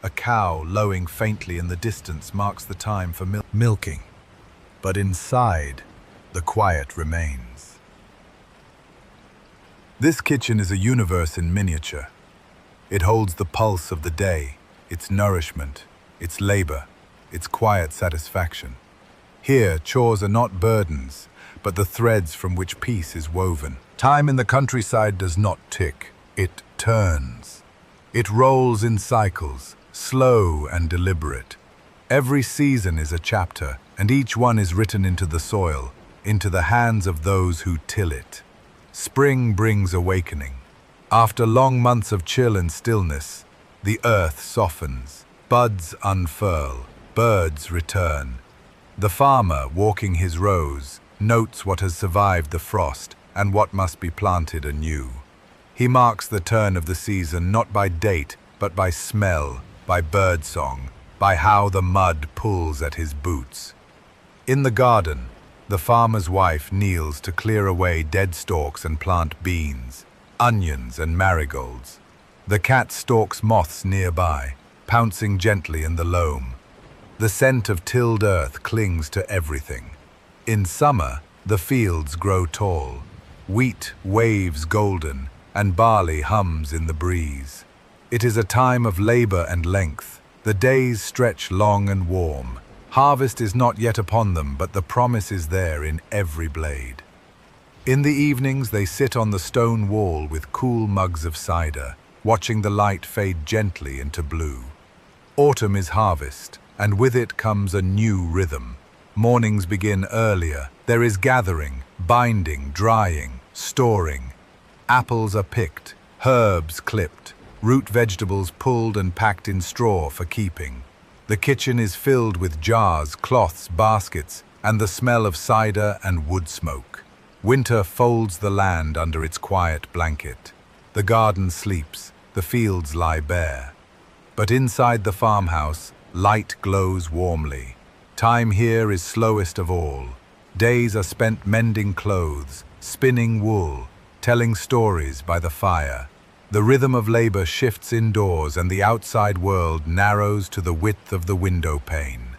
A cow lowing faintly in the distance marks the time for milking. But inside, the quiet remains. This kitchen is a universe in miniature. It holds the pulse of the day, its nourishment, its labor, its quiet satisfaction. Here, chores are not burdens, but the threads from which peace is woven. Time in the countryside does not tick, it turns. It rolls in cycles, slow and deliberate. Every season is a chapter, and each one is written into the soil, into the hands of those who till it. Spring brings awakening. After long months of chill and stillness, the earth softens, buds unfurl, birds return. The farmer, walking his rows, notes what has survived the frost and what must be planted anew. He marks the turn of the season not by date, but by smell, by birdsong, by how the mud pulls at his boots. In the garden, the farmer's wife kneels to clear away dead stalks and plant beans, onions and marigolds. The cat stalks moths nearby, pouncing gently in the loam. The scent of tilled earth clings to everything. In summer, the fields grow tall. Wheat waves golden, and barley hums in the breeze. It is a time of labor and length. The days stretch long and warm. Harvest is not yet upon them, but the promise is there in every blade. In the evenings, they sit on the stone wall with cool mugs of cider, watching the light fade gently into blue. Autumn is harvest, and with it comes a new rhythm. Mornings begin earlier. There is gathering, binding, drying, storing. Apples are picked, herbs clipped, root vegetables pulled and packed in straw for keeping. The kitchen is filled with jars, cloths, baskets, and the smell of cider and wood smoke. Winter folds the land under its quiet blanket. The garden sleeps, the fields lie bare. But inside the farmhouse, light glows warmly. Time here is slowest of all. Days are spent mending clothes, spinning wool, telling stories by the fire. The rhythm of labor shifts indoors and the outside world narrows to the width of the window pane.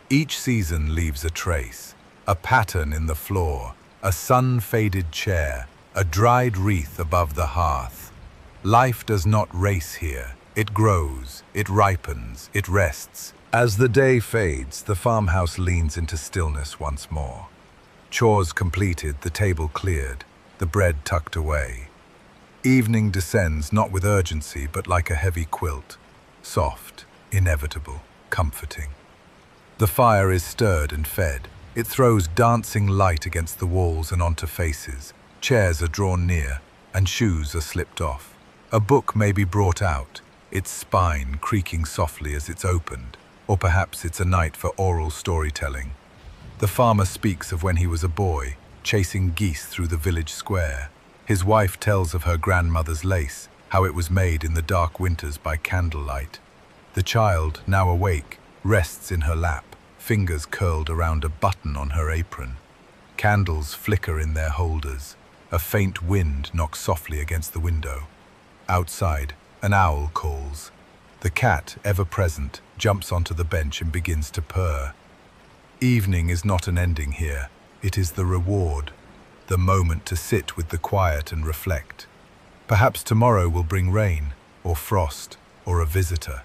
Each season leaves a trace, a pattern in the floor, a sun-faded chair, a dried wreath above the hearth. Life does not race here. It grows, it ripens, it rests. As the day fades, the farmhouse leans into stillness once more. Chores completed, the table cleared, the bread tucked away. Evening descends not with urgency, but like a heavy quilt, soft, inevitable, comforting. The fire is stirred and fed. It throws dancing light against the walls and onto faces. Chairs are drawn near, and shoes are slipped off. A book may be brought out, its spine creaking softly as it's opened, or perhaps it's a night for oral storytelling. The farmer speaks of when he was a boy, chasing geese through the village square. His wife tells of her grandmother's lace, how it was made in the dark winters by candlelight. The child, now awake, rests in her lap, fingers curled around a button on her apron. Candles flicker in their holders. A faint wind knocks softly against the window. Outside, an owl calls. The cat, ever present, jumps onto the bench and begins to purr. Evening is not an ending here. It is the reward, the moment to sit with the quiet and reflect. Perhaps tomorrow will bring rain, or frost, or a visitor.